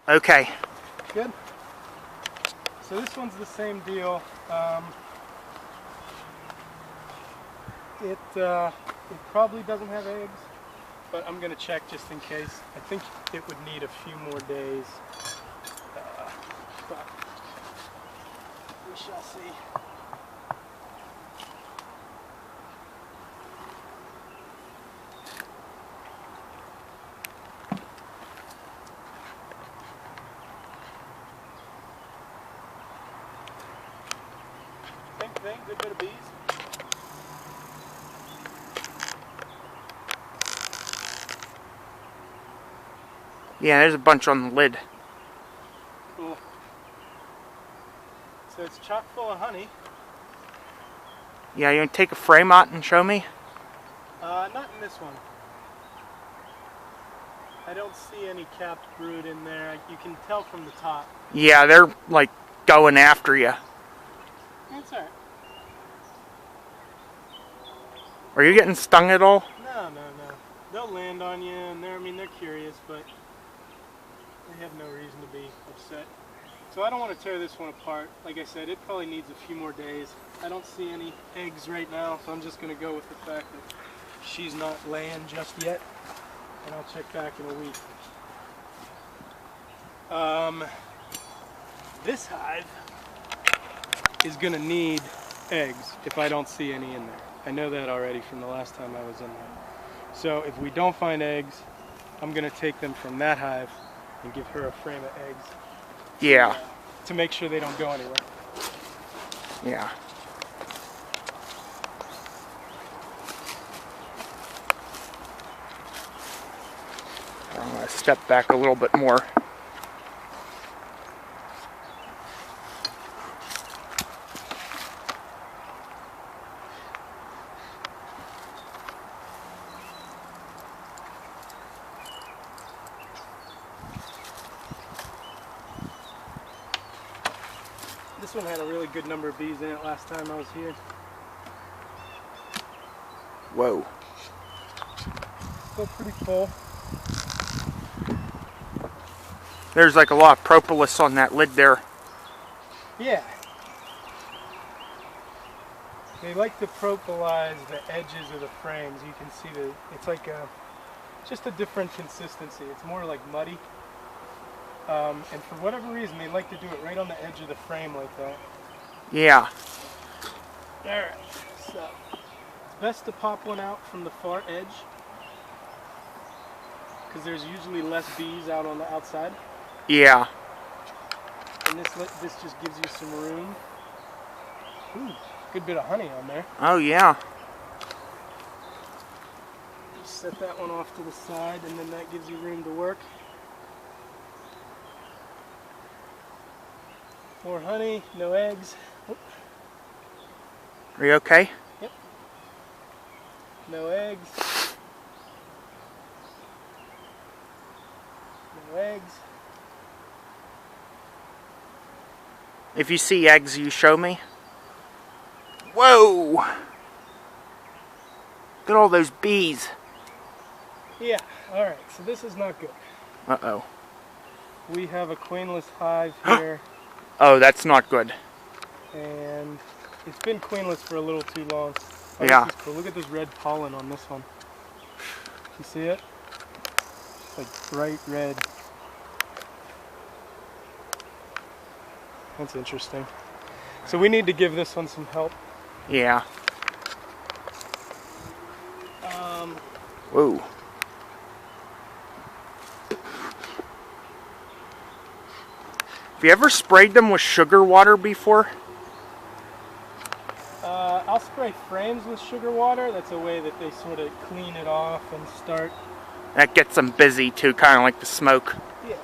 Okay. Good. So this one's the same deal. It probably doesn't have eggs, but I'm gonna check just in case. I think it would need a few more days, but we shall see. Same thing, good bit of bees. Yeah, there's a bunch on the lid. Cool. So it's chock full of honey. Yeah, you want to take a frame out and show me? Not in this one. I don't see any capped brood in there. You can tell from the top. Yeah, they're like going after you. That's alright. Are you getting stung at all? No. They'll land on you, and they're curious, but they have no reason to be upset. So I don't want to tear this one apart. Like I said, it probably needs a few more days. I don't see any eggs right now, so I'm just going to go with the fact that she's not laying just yet, and I'll check back in a week. This hive is going to need eggs if I don't see any in there. I know that already from the last time I was in there. So if we don't find eggs, I'm going to take them from that hive and give her a frame of eggs. Yeah. To make sure they don't go anywhere. Yeah. I'm going to step back a little bit more. This one had a really good number of bees in it last time I was here. Whoa. Still pretty full. There's like a lot of propolis on that lid there. Yeah. They like to propolize the edges of the frames. You can see it's like just a different consistency. It's more like muddy. And for whatever reason, they like to do it right on the edge of the frame like that. Yeah. Alright, so it's best to pop one out from the far edge because there's usually less bees out on the outside. Yeah. And this just gives you some room. Ooh, good bit of honey on there. Oh, yeah. Just set that one off to the side, and then that gives you room to work. More honey, no eggs. Oop. Are you okay? Yep. No eggs. No eggs. If you see eggs, you show me. Whoa! Look at all those bees. Yeah, alright, so this is not good. Uh-oh. We have a queenless hive here. Oh, that's not good. And it's been queenless for a little too long. Oh, Yeah. This is cool. Look at this red pollen on this one. You see it? It's like bright red. That's interesting. So we need to give this one some help. Yeah. Whoa. Have you ever sprayed them with sugar water before? I'll spray frames with sugar water. That's a way that they sort of clean it off and start. That gets them busy too, kind of like the smoke. Yeah.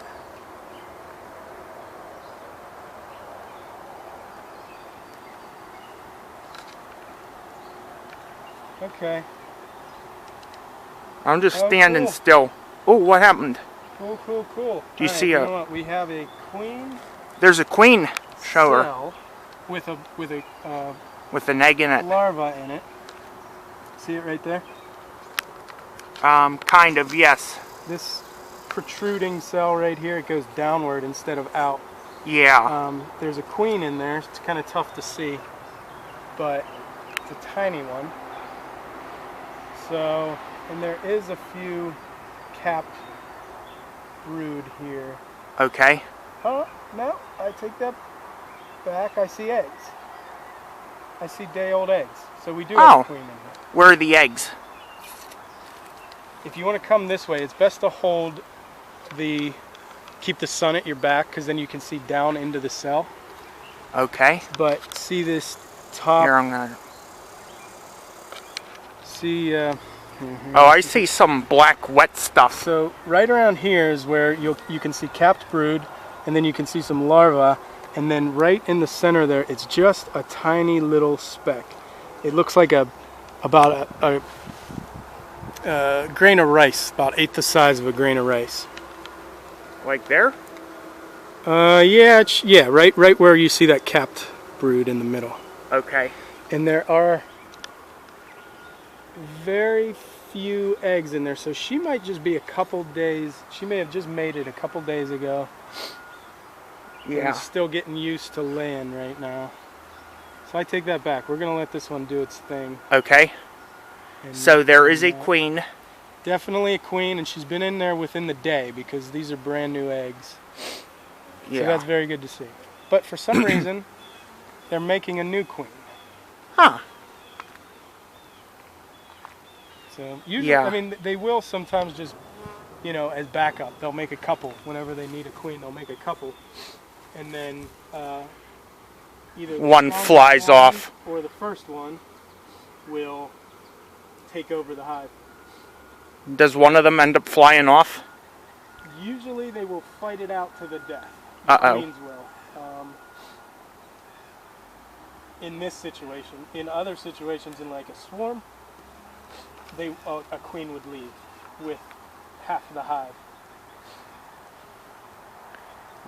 Okay. I'm just standing still. Oh, what happened? Cool, cool, cool. Do you see you know what? We have a queen. There's a queen. Show her. Cell with With an egg in it. larva in it. See it right there? Kind of, yes. This protruding cell right here, it goes downward instead of out. Yeah. There's a queen in there. It's kind of tough to see, but it's a tiny one. So, and there is a few capped brood here. Okay. Huh? No, I take that back. I see eggs. I see day-old eggs. So we do have a queen in here. Where are the eggs? If you want to come this way, it's best to keep the sun at your back, because then you can see down into the cell. Okay. But see this top? Here, I'm gonna... See, oh, I see some black wet stuff. So right around here is where you can see capped brood, and then you can see some larvae, and then right in the center there, it's just a tiny little speck. It looks like about a grain of rice, about eighth the size of a grain of rice. Like there? Yeah, yeah, right where you see that capped brood in the middle. Okay. And there are very few eggs in there, so she might just be a couple days. She may have just made it a couple days ago. Yeah. And still getting used to laying right now. So I take that back. We're gonna let this one do its thing. Okay. So there is a queen. Definitely a queen, and she's been in there within the day because these are brand new eggs. Yeah. So that's very good to see. But for some reason, they're making a new queen. Huh. So usually, yeah. I mean, they will sometimes just, you know, as backup, they'll make a couple. Whenever they need a queen, they'll make a couple. And then either one flies off, or the first one will take over the hive. Does one of them end up flying off? Usually they will fight it out to the death. Uh-oh. Queens will. In this situation. In other situations, in like a swarm, a queen would leave with half of the hive.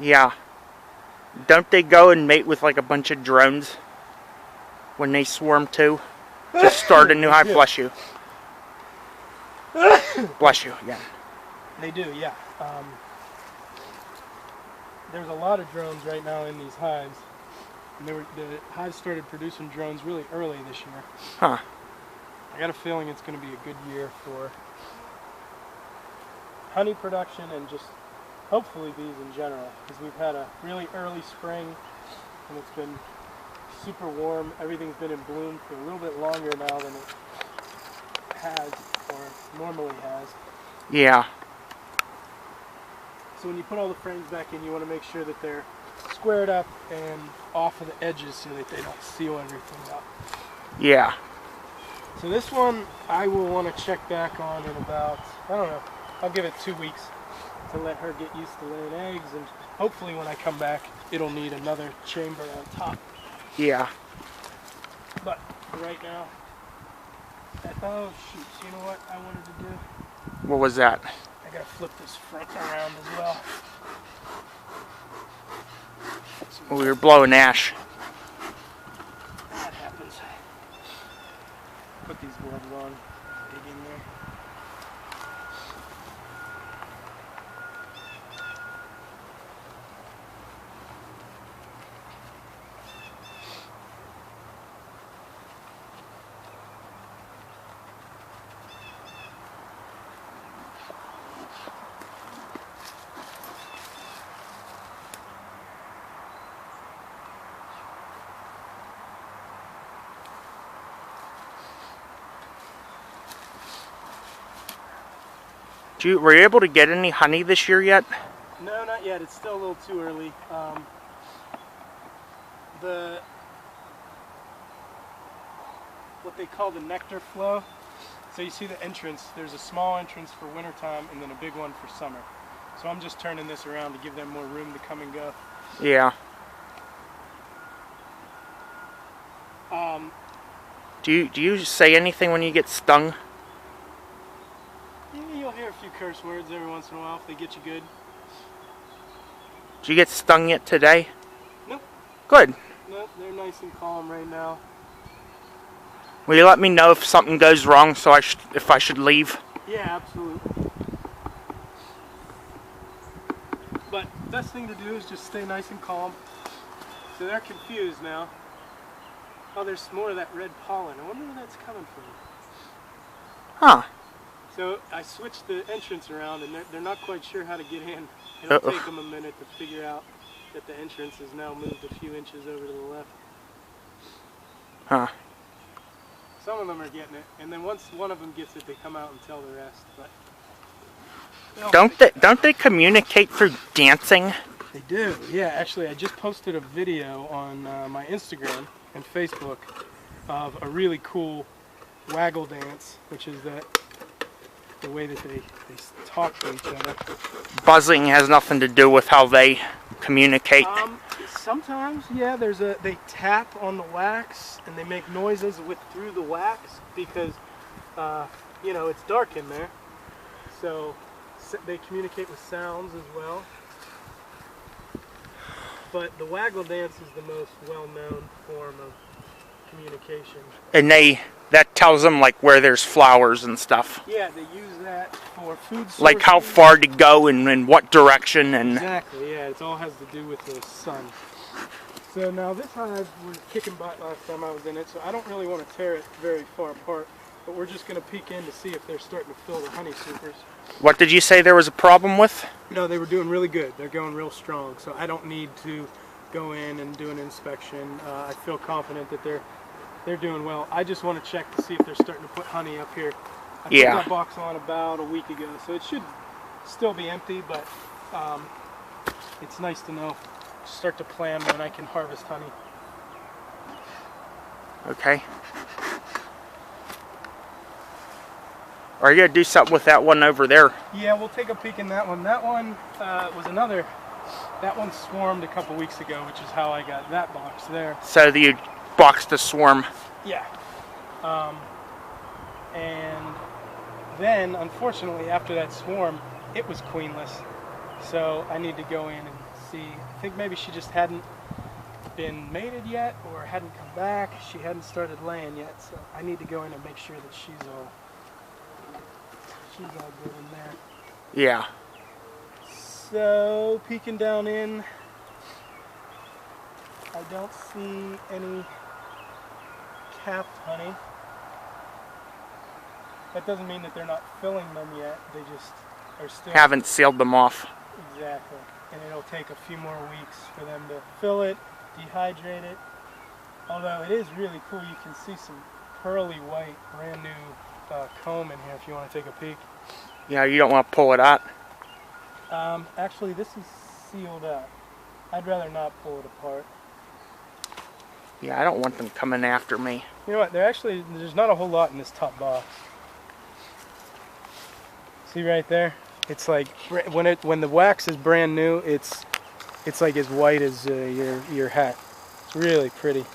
Yeah. Don't they go and mate with like a bunch of drones when they swarm too? To start a new hive? Bless you. Bless you again. They do, yeah. There's a lot of drones right now in these hives. And the hives started producing drones really early this year. Huh. I got a feeling it's going to be a good year for honey production and just hopefully bees in general, because we've had a really early spring and it's been super warm. Everything's been in bloom for a little bit longer now than it has or normally has. Yeah. So when you put all the frames back in, you want to make sure that they're squared up and off of the edges so that they don't seal everything up. Yeah. So this one I will want to check back on in about, I don't know, I'll give it 2 weeks to let her get used to laying eggs, and hopefully when I come back it'll need another chamber on top. Yeah. But right now, oh shoot, you know what I wanted to do? What was that? I gotta flip this front around as well. We were blowing ash. That happens. Put these gloves on, dig in there. Were you able to get any honey this year yet? No, not yet. It's still a little too early. What they call the nectar flow. So you see the entrance. There's a small entrance for wintertime and then a big one for summer. So I'm just turning this around to give them more room to come and go. Yeah. Do you say anything when you get stung? You'll hear a few curse words every once in a while if they get you good. Did you get stung yet today? Nope. Good. Nope, they're nice and calm right now. Will you let me know if something goes wrong, so if I should leave? Yeah, absolutely. best thing to do is just stay nice and calm. So they're confused now. Oh, there's more of that red pollen. I wonder where that's coming from. Huh. So I switched the entrance around, and they're not quite sure how to get in. It'll Uh-oh. take them a minute to figure out that the entrance has now moved a few inches over to the left. Huh. Some of them are getting it, and then once one of them gets it, they come out and tell the rest. But Don't they communicate through dancing? they do. Yeah, actually, I just posted a video on my Instagram and Facebook of a really cool waggle dance, which is the way that they talk to each other. Buzzing has nothing to do with how they communicate. Sometimes, yeah. They tap on the wax and they make noises through the wax because it's dark in there. So they communicate with sounds as well. But the waggle dance is the most well-known form of communication. And that tells them like where there's flowers and stuff. Yeah, they use that for food sources. Like how far to go and in what direction and... Exactly, yeah. It all has to do with the sun. So now this hive was kicking butt last time I was in it, so I don't really want to tear it very far apart. But we're just going to peek in to see if they're starting to fill the honey supers. What did you say there was a problem with? No, they were doing really good. They're going real strong, so I don't need to go in and do an inspection. I feel confident that they're doing well. I just want to check to see if they're starting to put honey up here. I put that box on about a week ago, so it should still be empty, but it's nice to know. Start to plan when I can harvest honey. Okay. Are you going to do something with that one over there? Yeah, we'll take a peek in that one. That one was another... That one swarmed a couple weeks ago, which is how I got that box there. So you boxed the swarm. Yeah. And then, unfortunately, after that swarm, it was queenless. So I need to go in and see. I think maybe she just hadn't been mated yet or hadn't come back. She hadn't started laying yet. So I need to go in and make sure that she's all good in there. Yeah. So, peeking down in, I don't see any capped honey. That doesn't mean that they're not filling them yet. They just are still... Haven't sealed them off. Exactly. And it'll take a few more weeks for them to fill it, dehydrate it. Although it is really cool. You can see some pearly white, brand new comb in here if you want to take a peek. Yeah, you don't want to pull it out. Actually, this is sealed up. I'd rather not pull it apart. Yeah, I don't want them coming after me. You know what? There's not a whole lot in this top box. See right there? It's like when the wax is brand new, it's like as white as your hat. It's really pretty.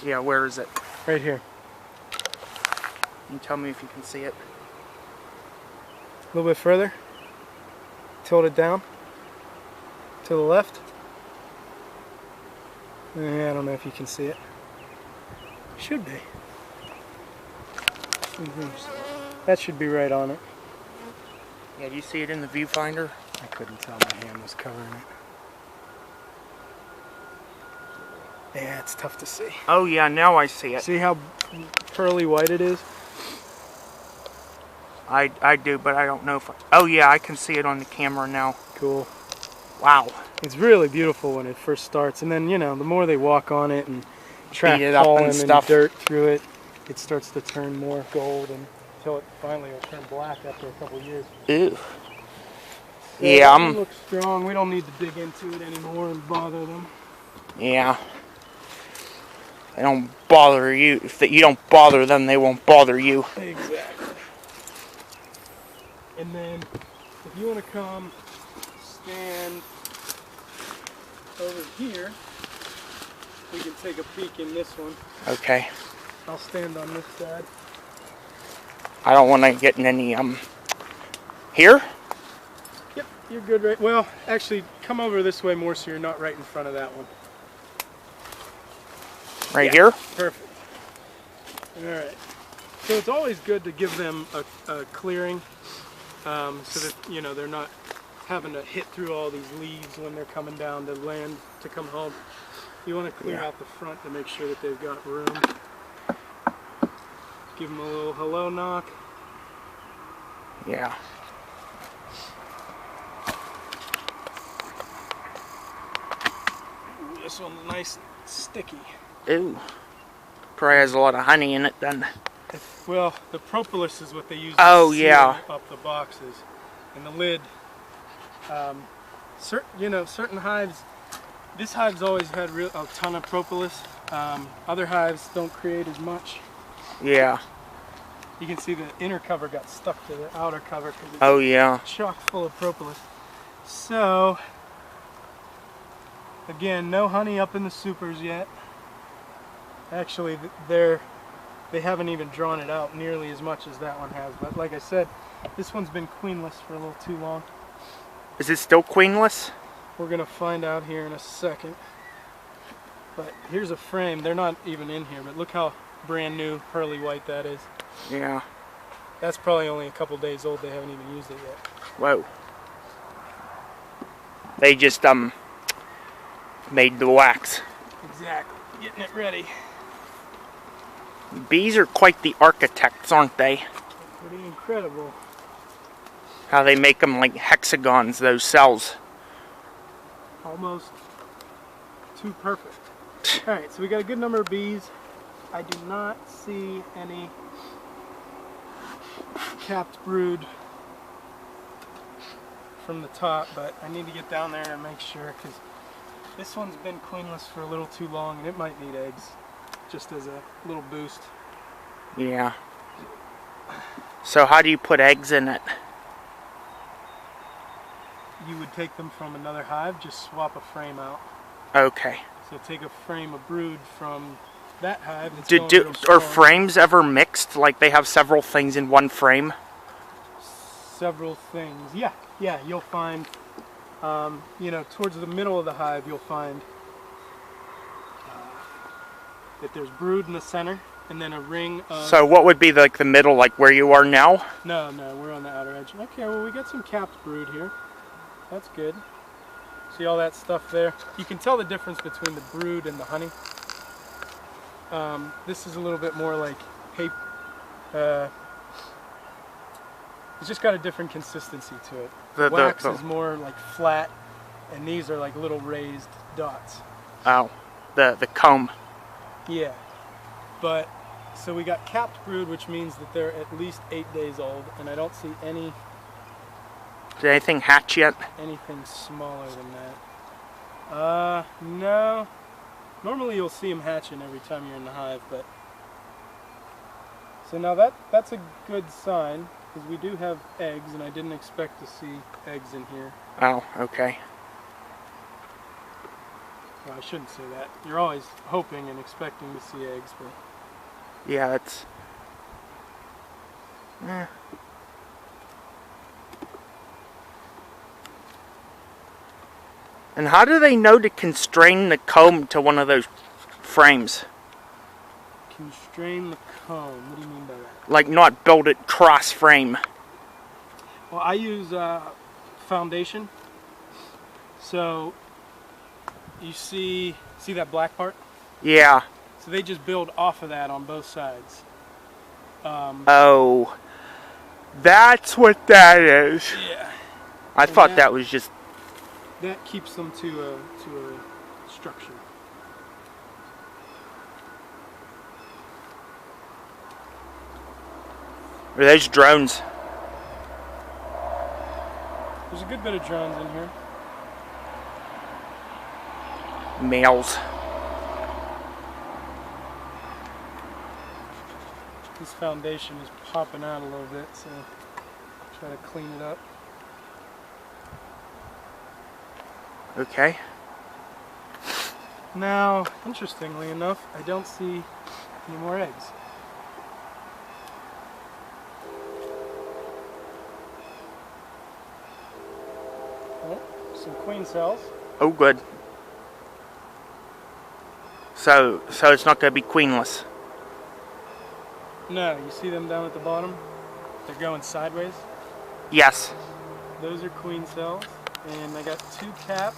Yeah, where is it? Right here. Can you tell me if you can see it? A little bit further. Tilt it down. To the left. I don't know if you can see it. Should be. That should be right on it. Yeah, do you see it in the viewfinder? I couldn't tell, my hand was covering it. Yeah, it's tough to see. Oh yeah, now I see it. See how pearly white it is? I do, but I don't know if... Oh yeah, I can see it on the camera now. Cool. Wow. It's really beautiful when it first starts, and then, the more they walk on it and track it up pollen and stuff. dirt through it, it starts to turn more gold until it finally will turn black after a couple years. Ew. So Yeah, they look strong. We don't need to dig into it anymore and bother them. Yeah. They don't bother you. If you don't bother them, they won't bother you. Exactly. And then, if you want to come stand over here, we can take a peek in this one. Okay. I'll stand on this side. I don't want to get in any, here? Yep, you're good right. Well, actually, come over this way more so you're not right in front of that one. Right here? Perfect. Alright. So it's always good to give them a clearing so that, they're not having to hit through all these leaves when they're coming down to land to come home. You want to clear out the front to make sure that they've got room. Give them a little hello knock. Yeah. Ooh, this one's nice and sticky. Ooh. Probably has a lot of honey in it then. Well, the propolis is what they use Oh, to seal yeah. up the boxes. And the lid, certain hives, this hive's always had a ton of propolis. Other hives don't create as much. Yeah. You can see the inner cover got stuck to the outer cover because it's Oh, yeah. chock full of propolis. So, again, no honey up in the supers yet. Actually, they haven't even drawn it out nearly as much as that one has. But like I said, this one's been queenless for a little too long. Is it still queenless? We're going to find out here in a second. But here's a frame. They're not even in here, but look how brand new pearly white that is. Yeah. That's probably only a couple days old. They haven't even used it yet. Whoa. They just made the wax. Exactly. Getting it ready. Bees are quite the architects, aren't they? Pretty incredible. How they make them like hexagons, those cells. Almost too perfect. Alright, so we got a good number of bees. I do not see any capped brood from the top, but I need to get down there and make sure, because this one's been queenless for a little too long and it might need eggs just as a little boost. Yeah. So how do you put eggs in it? You would take them from another hive, just swap a frame out. Okay. So take a frame of brood from that hive. That's Are frames ever mixed? Like they have several things in one frame? Several things. Yeah, you'll find, towards the middle of the hive, you'll find that there's brood in the center, and then a ring of... So what would be like the middle, like where you are now? No, we're on the outer edge. Okay, well we got some capped brood here. That's good. See all that stuff there? You can tell the difference between the brood and the honey. This is a little bit more like paper. It's just got a different consistency to it. The wax is more like flat, and these are like little raised dots. Oh, the comb. Yeah, but so we got capped brood, which means that they're at least 8 days old, and I don't see any. Did anything hatch yet? Anything smaller than that? No. Normally you'll see them hatching every time you're in the hive, but so now that's a good sign, because we do have eggs, and I didn't expect to see eggs in here. Oh, okay. Well, I shouldn't say that. You're always hoping and expecting to see eggs, but yeah, that's. And how do they know to constrain the comb to one of those frames? Constrain the comb? What do you mean by that? Like not build it cross frame. Well, I use foundation. So you see that black part? Yeah. So they just build off of that on both sides. Oh, that's what that is. Yeah. I thought that was just. That keeps them to a structure. Are those drones? There's a good bit of drones in here. Males. This foundation is popping out a little bit, so try to clean it up. Okay. Now, interestingly enough, I don't see any more eggs. Oh, some queen cells. Oh, good. So it's not going to be queenless. No, you see them down at the bottom? They're going sideways. Yes. those are queen cells, and I got 2 capped,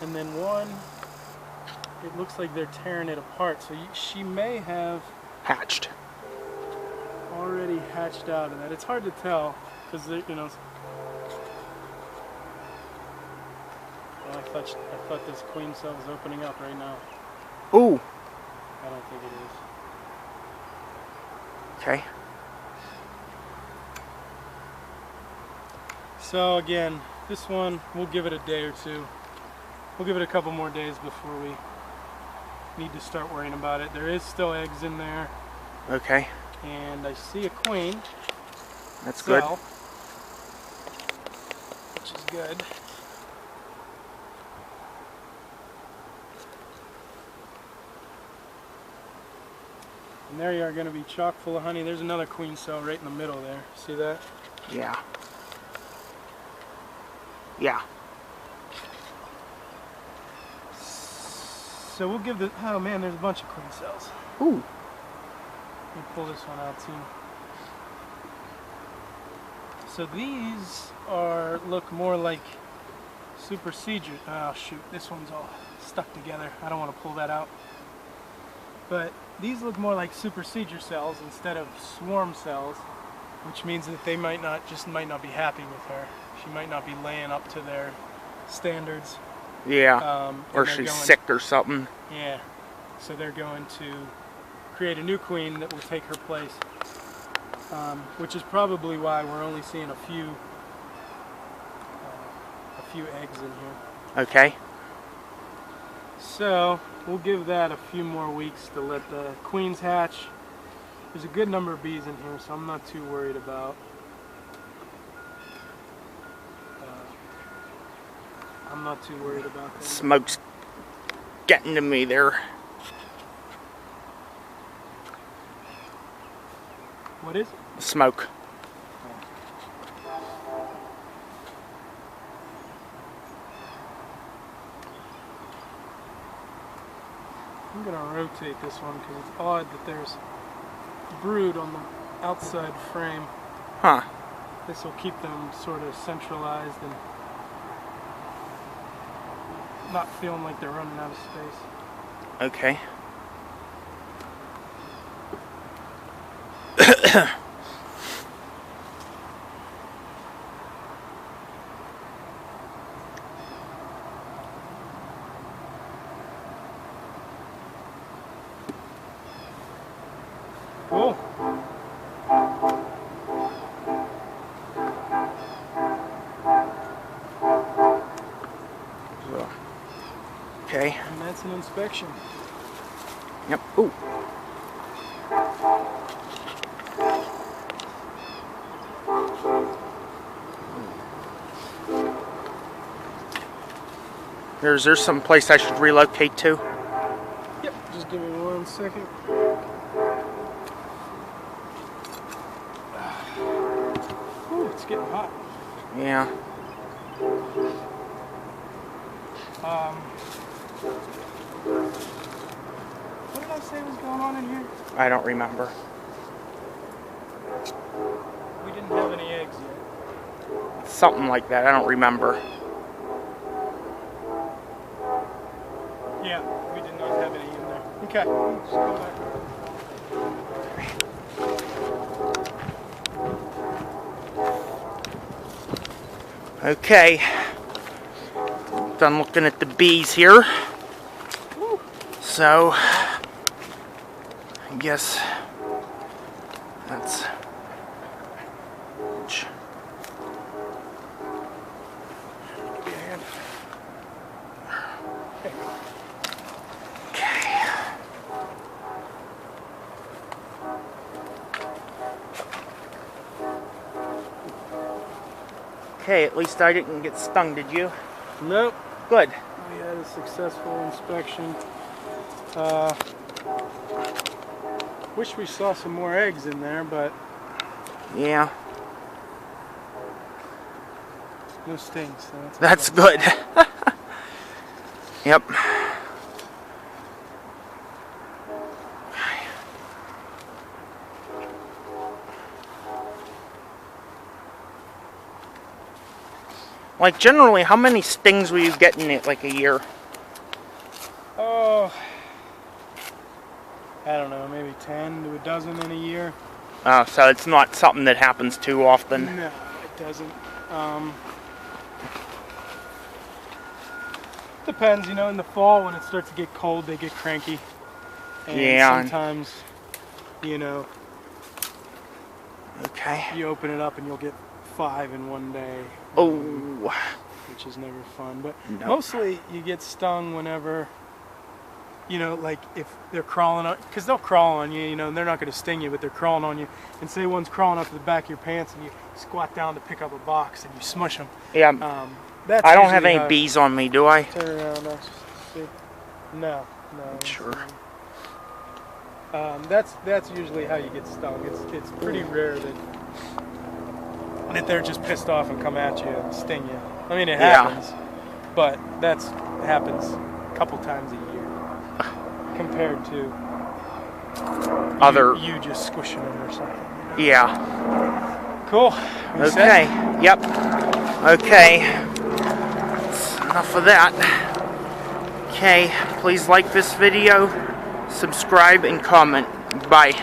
and then one, it looks like they're tearing it apart, so she may have Hatched. already hatched out of that. It's hard to tell, because, you know, well, I thought this queen cell was opening up right now. Ooh. I don't think it is. Okay. So again, this one, we'll give it a day or two. We'll give it a couple more days before we need to start worrying about it. There is still eggs in there. Okay. And I see a queen. That's good. Cell, which is good. And there you are, going to be chock full of honey. There's another queen cell right in the middle there. See that? Yeah. Yeah. So we'll give the, oh man, there's a bunch of queen cells. Ooh. Let me pull this one out too. So these look more like super seeders. Oh shoot, this one's all stuck together. I don't want to pull that out. But these look more like super seeder cells instead of swarm cells, which means that they might not be happy with her. She might not be laying up to their standards. Yeah. Or she's sick or something. Yeah. So they're going to create a new queen that will take her place. Which is probably why we're only seeing a few eggs in here. Okay. So we'll give that a few more weeks to let the queens hatch. There's a good number of bees in here, so I'm not too worried about. That. Smoke's getting to me there. What is it? Smoke. I'm going to rotate this one because it's odd that there's brood on the outside frame. Huh. This will keep them sort of centralized and not feeling like they're running out of space. Okay. Cool. Okay. And that's an inspection. Yep. Ooh. There's some place I should relocate to. Yep. Just give me 1 second. Ooh, it's getting hot. Yeah. What did I say was going on in here? I don't remember. We didn't have any eggs yet. Something like that. I don't remember. Yeah, we did not have any in there. Okay, let's go back. Okay. Done looking at the bees here. So, I guess that's okay, at least I didn't get stung, did you? Nope. Good. We had a successful inspection. Wish we saw some more eggs in there, but yeah, no stings. So that's good. Yep. Like, generally, how many stings will you get in it, like, a year? Oh, I don't know, maybe 10 to a dozen in a year. Oh, so it's not something that happens too often. No, it doesn't. Depends, you know, in the fall when it starts to get cold, they get cranky. And Yeah. sometimes, you know, Okay. you open it up and you'll get 5 in one day. Oh. Which is never fun. But No. mostly you get stung whenever, you know, like if they're crawling on, because they'll crawl on you, you know, and they're not going to sting you, but they're crawling on you. And say one's crawling up to the back of your pants and you squat down to pick up a box and you smush them. Yeah. That's I don't have usually any how- bees on me, do I? Turn around, no, see. No. Sure. That's usually how you get stung. It's pretty rare that they're just pissed off and come at you and sting you. I mean, it happens, but happens a couple times a year compared to Other. you just squishing them or something. Yeah. Cool. We Okay. set? Yep. Okay. That's enough of that. Okay. Please like this video, subscribe, and comment. Bye.